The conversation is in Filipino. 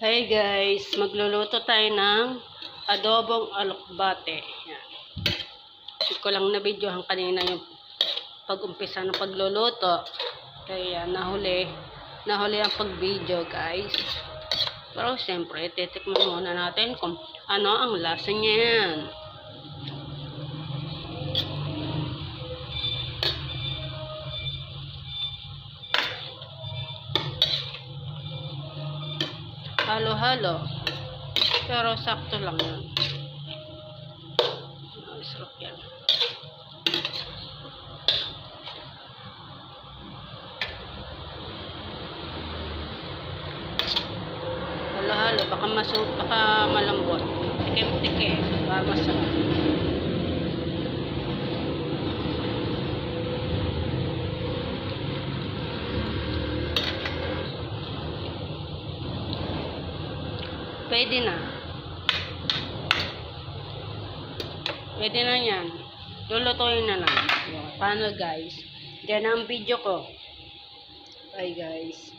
Hi guys, magluluto tayo ng adobong alokbate. Yan. Hindi ko lang na-videohan kanina yung pag-umpisa ng pagluluto. Kaya nahuli ang pag-video guys. Pero siyempre, titikman muna natin kung ano ang lasa niyan. Halo-halo. Pero sakto lang yan. Sarap yan. Halo-halo. Baka malambot. Tikim-tikim. Para masarap. Pwede na. Pwede na yan. Lulutuin na lang. Paano guys? Yan ang video ko. Bye guys.